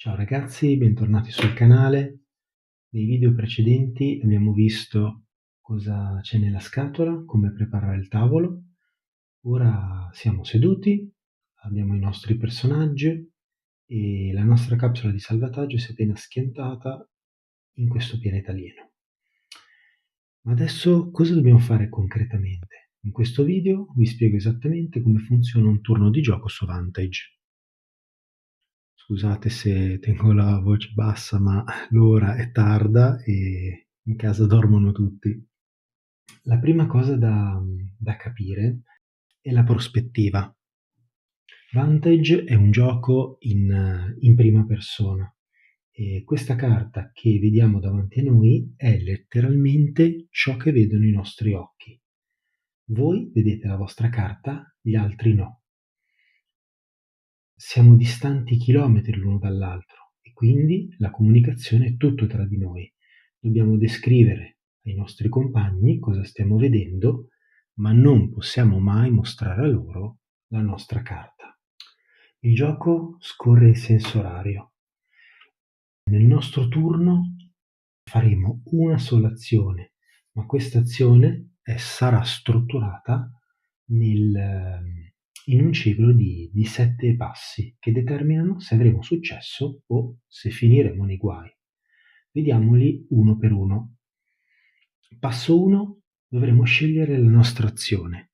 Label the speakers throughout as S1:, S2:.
S1: Ciao ragazzi, bentornati sul canale. Nei video precedenti abbiamo visto cosa c'è nella scatola, come preparare il tavolo. Ora siamo seduti, abbiamo i nostri personaggi e la nostra capsula di salvataggio si è appena schiantata in questo pianeta alieno. Ma adesso cosa dobbiamo fare concretamente? In questo video vi spiego esattamente come funziona un turno di gioco su Vantage. Scusate se tengo la voce bassa, ma l'ora è tarda e in casa dormono tutti. La prima cosa da capire è la prospettiva. Vantage è un gioco in prima persona e questa carta che vediamo davanti a noi è letteralmente ciò che vedono i nostri occhi. Voi vedete la vostra carta, gli altri no. Siamo distanti chilometri l'uno dall'altro e quindi la comunicazione è tutto tra di noi. Dobbiamo descrivere ai nostri compagni cosa stiamo vedendo, ma non possiamo mai mostrare a loro la nostra carta. Il gioco scorre in senso orario. Nel nostro turno faremo una sola azione, ma questa azione sarà strutturata in un ciclo di 7 passi che determinano se avremo successo o se finiremo nei guai. Vediamoli uno per uno. Passo 1, dovremo scegliere la nostra azione.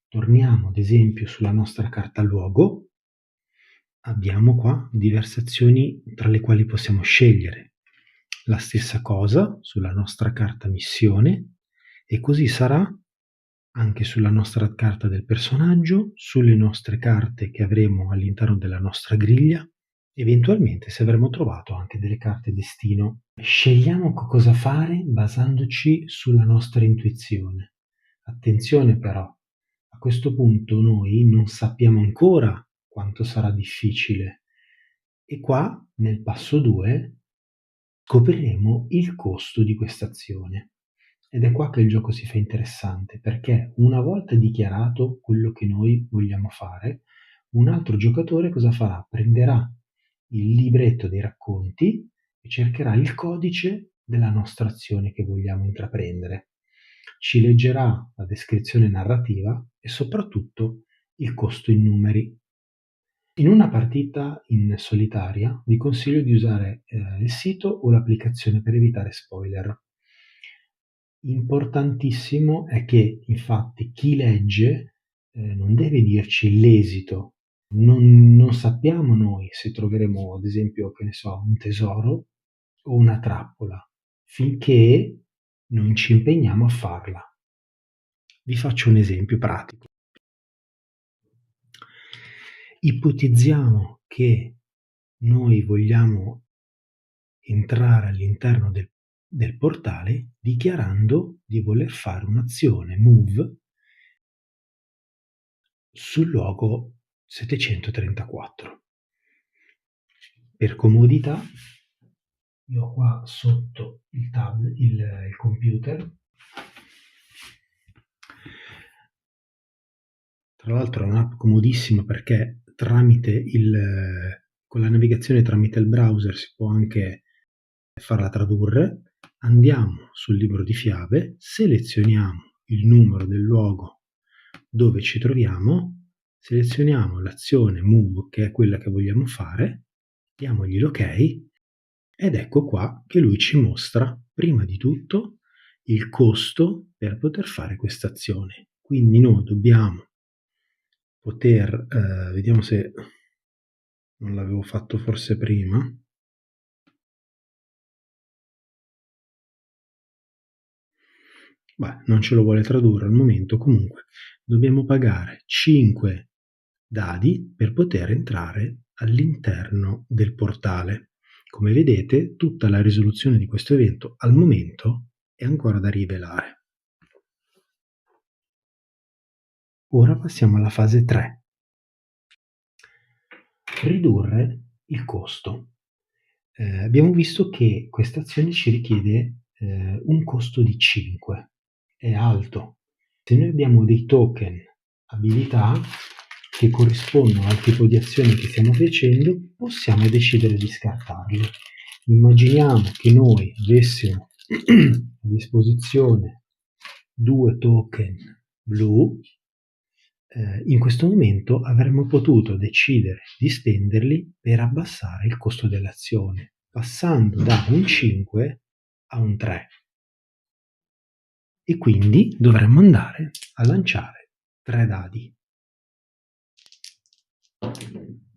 S1: Torniamo ad esempio sulla nostra carta luogo. Abbiamo qua diverse azioni tra le quali possiamo scegliere. La stessa cosa sulla nostra carta missione e così sarà anche sulla nostra carta del personaggio, sulle nostre carte che avremo all'interno della nostra griglia, eventualmente se avremo trovato anche delle carte destino. Scegliamo cosa fare basandoci sulla nostra intuizione. Attenzione però, a questo punto noi non sappiamo ancora quanto sarà difficile e qua nel passo 2 scopriremo il costo di questa azione. Ed è qua che il gioco si fa interessante, perché una volta dichiarato quello che noi vogliamo fare, un altro giocatore cosa farà? Prenderà il libretto dei racconti e cercherà il codice della nostra azione che vogliamo intraprendere. Ci leggerà la descrizione narrativa e soprattutto il costo in numeri. In una partita in solitaria vi consiglio di usare il sito o l'applicazione per evitare spoiler. Importantissimo è che infatti chi legge non deve dirci l'esito. Non sappiamo noi se troveremo ad esempio, che ne so, un tesoro o una trappola, finché non ci impegniamo a farla. Vi faccio un esempio pratico. Ipotizziamo che noi vogliamo entrare all'interno del portale dichiarando di voler fare un'azione move sul luogo 734. Per comodità io ho qua sotto il computer. Tra l'altro è un'app comodissima perché con la navigazione tramite il browser si può anche farla tradurre. Andiamo sul libro di fiabe, selezioniamo il numero del luogo dove ci troviamo, selezioniamo l'azione move che è quella che vogliamo fare, diamogli l'ok ed ecco qua che lui ci mostra prima di tutto il costo per poter fare questa azione. Quindi noi dobbiamo poter, vediamo se non l'avevo fatto forse prima. Beh, non ce lo vuole tradurre al momento, comunque dobbiamo pagare 5 dadi per poter entrare all'interno del portale. Come vedete, tutta la risoluzione di questo evento al momento è ancora da rivelare. Ora passiamo alla fase 3. Ridurre il costo. Abbiamo visto che questa azione ci richiede un costo di 5. È alto. Se noi abbiamo dei token abilità, che corrispondono al tipo di azione che stiamo facendo, possiamo decidere di scartarli. Immaginiamo che noi avessimo a disposizione 2 token blu, in questo momento avremmo potuto decidere di spenderli per abbassare il costo dell'azione, passando da un 5 a un 3. E quindi dovremmo andare a lanciare 3 dadi.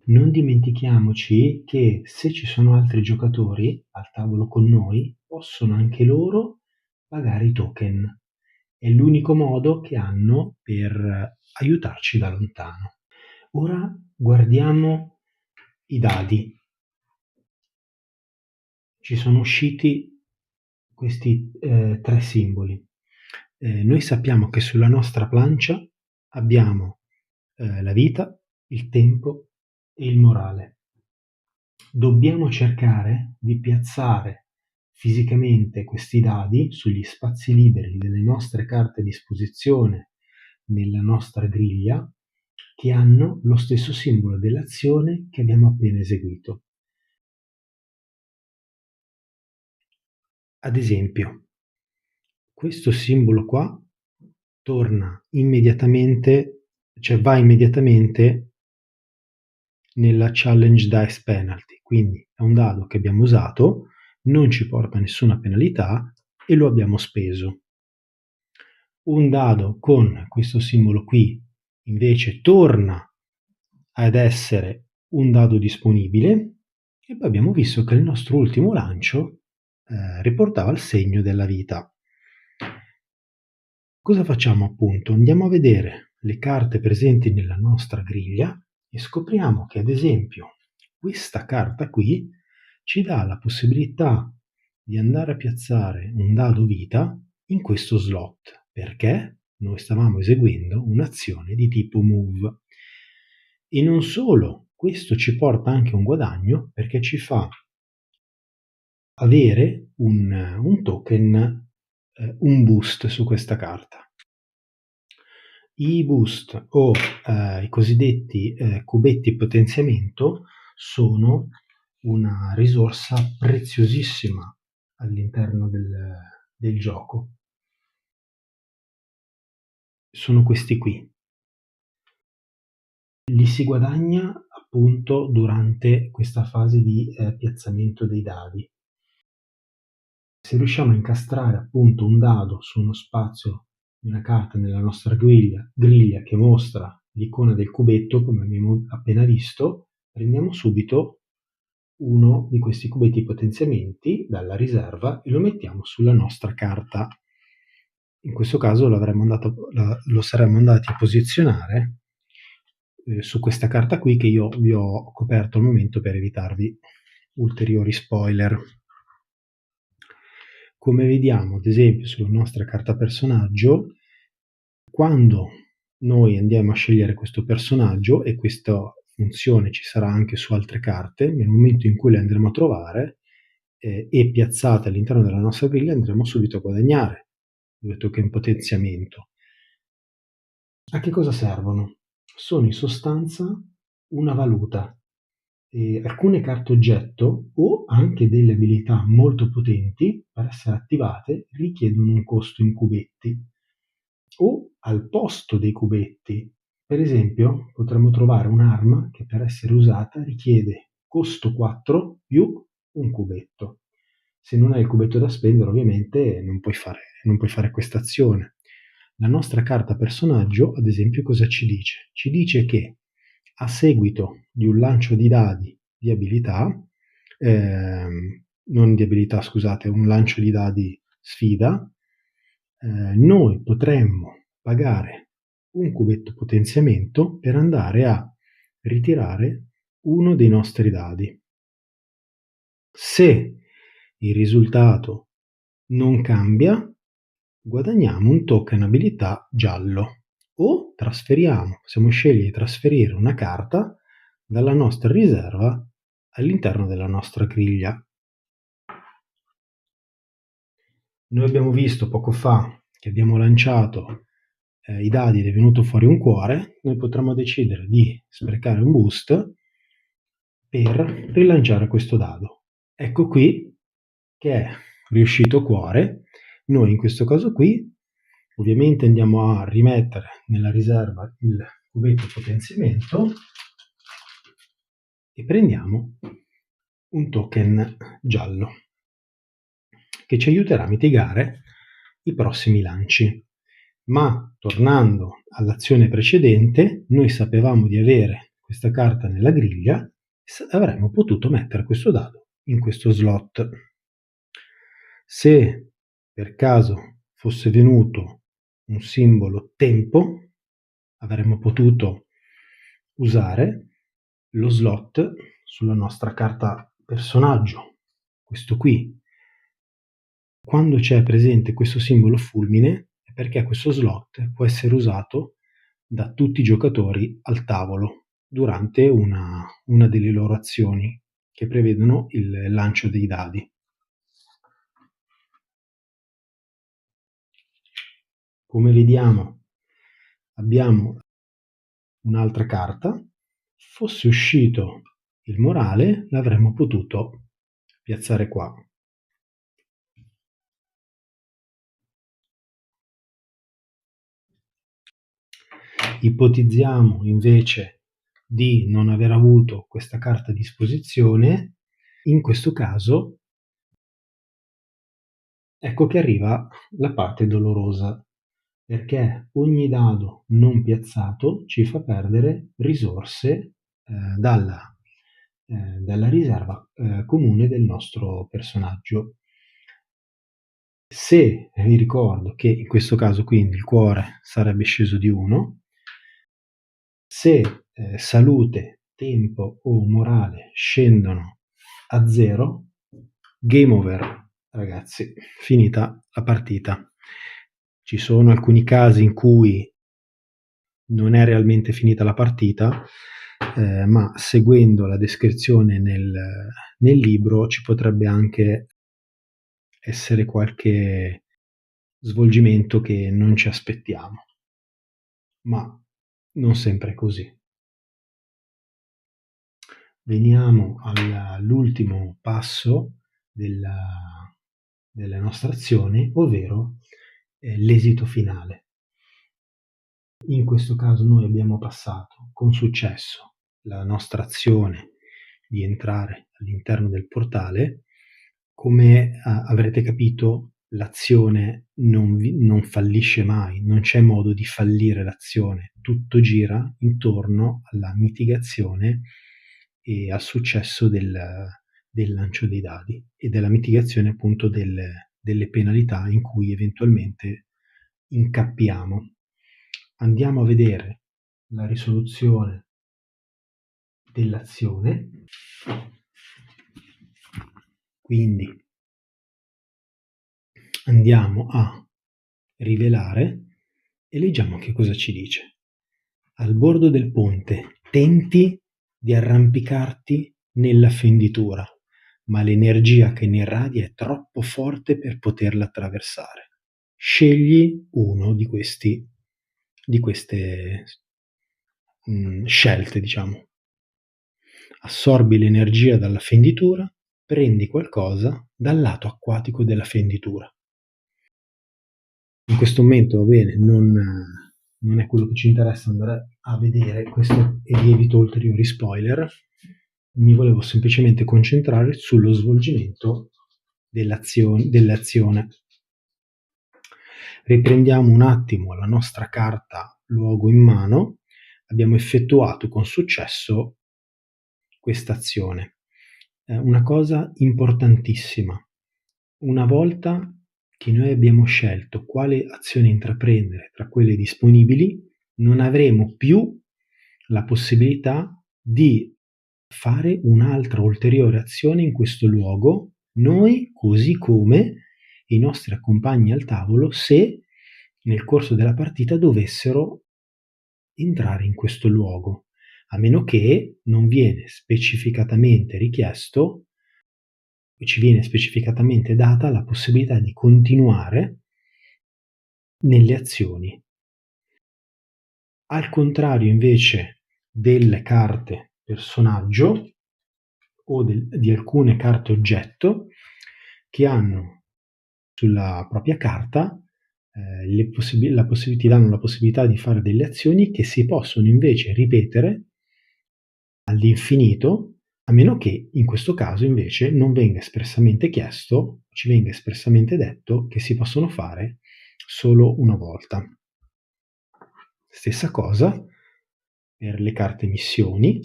S1: Non dimentichiamoci che se ci sono altri giocatori al tavolo con noi, possono anche loro pagare i token. È l'unico modo che hanno per aiutarci da lontano. Ora guardiamo i dadi. Ci sono usciti questi 3 simboli. Noi sappiamo che sulla nostra plancia abbiamo la vita, il tempo e il morale. Dobbiamo cercare di piazzare fisicamente questi dadi sugli spazi liberi delle nostre carte a disposizione nella nostra griglia, che hanno lo stesso simbolo dell'azione che abbiamo appena eseguito. Ad esempio, questo simbolo qua torna immediatamente, cioè va immediatamente nella challenge dice penalty, quindi è un dado che abbiamo usato, non ci porta nessuna penalità e lo abbiamo speso. Un dado con questo simbolo qui invece torna ad essere un dado disponibile e poi abbiamo visto che il nostro ultimo lancio riportava il segno della vita. Cosa facciamo appunto? Andiamo a vedere le carte presenti nella nostra griglia e scopriamo che ad esempio questa carta qui ci dà la possibilità di andare a piazzare un dado vita in questo slot, perché noi stavamo eseguendo un'azione di tipo move. E non solo, questo ci porta anche un guadagno perché ci fa avere un token, un boost su questa carta. I boost o i cosiddetti cubetti potenziamento sono una risorsa preziosissima all'interno del gioco. Sono questi qui. Li si guadagna appunto durante questa fase di piazzamento dei dadi. Se riusciamo a incastrare appunto un dado su uno spazio di una carta nella nostra griglia che mostra l'icona del cubetto, come abbiamo appena visto, prendiamo subito uno di questi cubetti potenziamenti dalla riserva e lo mettiamo sulla nostra carta. In questo caso lo saremmo andati a posizionare su questa carta qui che io vi ho coperto al momento per evitarvi ulteriori spoiler. Come vediamo ad esempio sulla nostra carta personaggio, quando noi andiamo a scegliere questo personaggio, e questa funzione ci sarà anche su altre carte, nel momento in cui le andremo a trovare e piazzate all'interno della nostra griglia andremo subito a guadagnare 2 token potenziamento. A che cosa servono? Sono in sostanza una valuta. Alcune carte oggetto o anche delle abilità molto potenti per essere attivate richiedono un costo in cubetti o al posto dei cubetti. Per esempio potremmo trovare un'arma che per essere usata richiede costo 4 più un cubetto. Se non hai il cubetto da spendere ovviamente non puoi fare questa azione. La nostra carta personaggio ad esempio cosa ci dice? Ci dice che a seguito di un lancio di dadi di abilità, non di abilità, scusate, un lancio di dadi sfida, noi potremmo pagare un cubetto potenziamento per andare a ritirare uno dei nostri dadi. Se il risultato non cambia, guadagniamo un token abilità giallo. O possiamo scegliere di trasferire una carta dalla nostra riserva all'interno della nostra griglia. Noi abbiamo visto poco fa che abbiamo lanciato i dadi ed è venuto fuori un cuore, noi potremmo decidere di sprecare un boost per rilanciare questo dado. Ecco qui che è riuscito cuore. Noi in questo caso qui ovviamente andiamo a rimettere nella riserva il cubetto potenziamento e prendiamo un token giallo che ci aiuterà a mitigare i prossimi lanci. Ma tornando all'azione precedente, noi sapevamo di avere questa carta nella griglia e avremmo potuto mettere questo dado in questo slot. Se per caso fosse venuto un simbolo tempo, avremmo potuto usare lo slot sulla nostra carta personaggio, questo qui. Quando c'è presente questo simbolo fulmine è perché questo slot può essere usato da tutti i giocatori al tavolo durante una delle loro azioni che prevedono il lancio dei dadi. Come vediamo abbiamo un'altra carta. Fosse uscito il morale, l'avremmo potuto piazzare qua. Ipotizziamo invece di non aver avuto questa carta a disposizione. In questo caso ecco che arriva la parte dolorosa, perché ogni dado non piazzato ci fa perdere risorse dalla riserva comune del nostro personaggio. Se vi ricordo che in questo caso quindi il cuore sarebbe sceso di 1, se salute, tempo o morale scendono a 0, game over, ragazzi, finita la partita. Ci sono alcuni casi in cui non è realmente finita la partita, ma seguendo la descrizione nel libro ci potrebbe anche essere qualche svolgimento che non ci aspettiamo, ma non sempre è così. Veniamo all'ultimo passo della nostra azione, ovvero l'esito finale. In questo caso noi abbiamo passato con successo la nostra azione di entrare all'interno del portale. Come avrete capito, l'azione non fallisce mai, non c'è modo di fallire l'azione, tutto gira intorno alla mitigazione e al successo del lancio dei dadi e della mitigazione appunto delle penalità in cui eventualmente incappiamo. Andiamo a vedere la risoluzione dell'azione. Quindi andiamo a rivelare e leggiamo che cosa ci dice. Al bordo del ponte tenti di arrampicarti nella fenditura, ma l'energia che ne irradia è troppo forte per poterla attraversare. Scegli uno di queste scelte, diciamo. Assorbi l'energia dalla fenditura, prendi qualcosa dal lato acquatico della fenditura. In questo momento, va bene, non è quello che ci interessa andare a vedere questo e vi evito ulteriori spoiler. Mi volevo semplicemente concentrare sullo svolgimento dell'azione. Riprendiamo un attimo la nostra carta luogo in mano. Abbiamo effettuato con successo questa azione. Una cosa importantissima: una volta che noi abbiamo scelto quale azione intraprendere tra quelle disponibili, non avremo più la possibilità di fare un'altra ulteriore azione in questo luogo, noi così come i nostri compagni al tavolo, se nel corso della partita dovessero entrare in questo luogo, a meno che non viene specificatamente richiesto, ci viene specificatamente data la possibilità di continuare nelle azioni. Al contrario invece delle carte personaggio o di alcune carte oggetto che hanno sulla propria carta ti danno la possibilità di fare delle azioni che si possono invece ripetere all'infinito, a meno che in questo caso invece non venga espressamente chiesto, ci venga espressamente detto che si possono fare solo una volta. Stessa cosa per le carte missioni,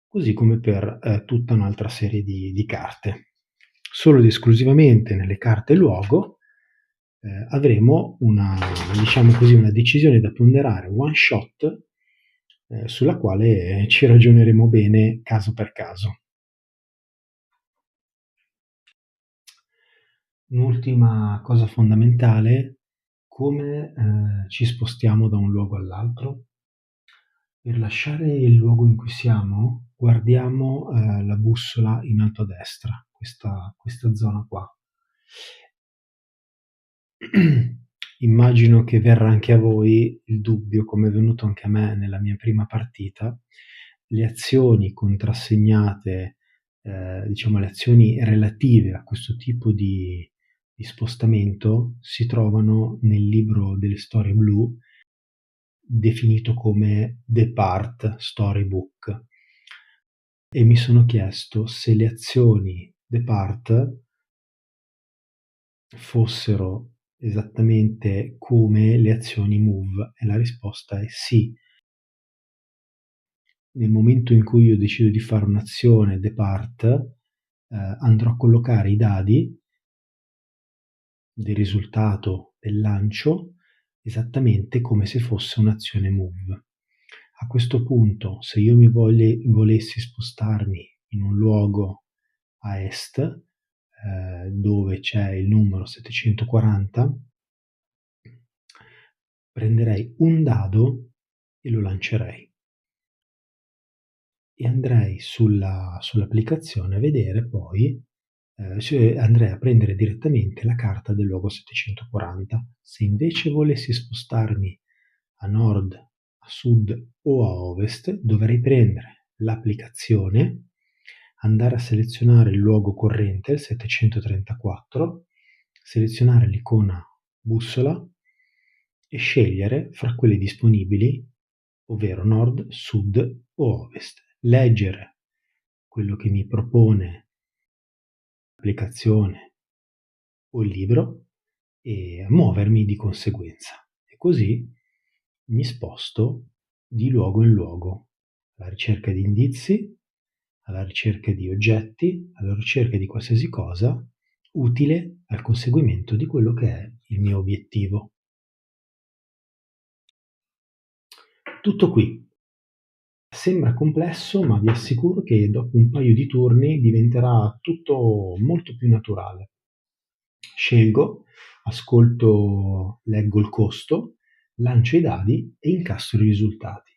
S1: così come per tutta un'altra serie di carte. Solo ed esclusivamente nelle carte luogo avremo diciamo così, una decisione da ponderare one shot sulla quale ci ragioneremo bene caso per caso. Un'ultima cosa fondamentale, come ci spostiamo da un luogo all'altro? Per lasciare il luogo in cui siamo, guardiamo la bussola in alto a destra, questa zona qua. Immagino che verrà anche a voi il dubbio, come è venuto anche a me nella mia prima partita, le azioni contrassegnate, diciamo le azioni relative a questo tipo di spostamento si trovano nel libro delle storie blu, definito come The Part Storybook, e mi sono chiesto se le azioni The Part fossero esattamente come le azioni Move, e la risposta è sì. Nel momento in cui io decido di fare un'azione Depart, andrò a collocare i dadi del risultato del lancio esattamente come se fosse un'azione Move. A questo punto, se io volessi spostarmi in un luogo a est, dove c'è il numero 740, prenderei un dado e lo lancerei. E andrei sull'applicazione a vedere poi, cioè andrei a prendere direttamente la carta del luogo 740. Se invece volessi spostarmi a nord, a sud o a ovest, dovrei prendere l'applicazione, andare a selezionare il luogo corrente, il 734, selezionare l'icona bussola e scegliere fra quelle disponibili, ovvero nord, sud o ovest. Leggere quello che mi propone l'applicazione o il libro e muovermi di conseguenza. E così mi sposto di luogo in luogo, alla ricerca di indizi, alla ricerca di oggetti, alla ricerca di qualsiasi cosa utile al conseguimento di quello che è il mio obiettivo. Tutto qui. Sembra complesso, ma vi assicuro che dopo un paio di turni diventerà tutto molto più naturale. Scelgo, ascolto, leggo il costo, lancio i dadi e incastro i risultati.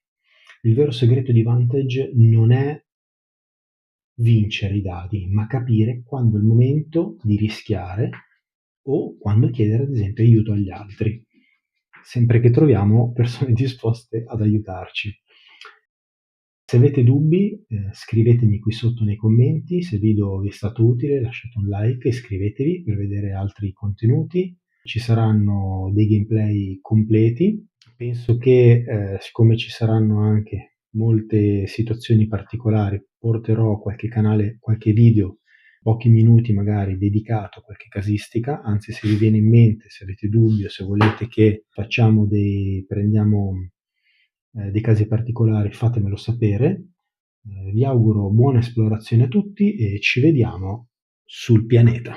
S1: Il vero segreto di Vantage non è vincere i dadi, ma capire quando è il momento di rischiare o quando chiedere ad esempio aiuto agli altri, sempre che troviamo persone disposte ad aiutarci. Se avete dubbi, scrivetemi qui sotto nei commenti, se il video vi è stato utile lasciate un like e iscrivetevi per vedere altri contenuti. Ci saranno dei gameplay completi. Penso che siccome ci saranno anche molte situazioni particolari, porterò qualche video, pochi minuti magari, dedicato a qualche casistica. Anzi, se vi viene in mente, se avete dubbi o se volete che prendiamo dei casi particolari, fatemelo sapere. Vi auguro buona esplorazione a tutti e ci vediamo sul pianeta.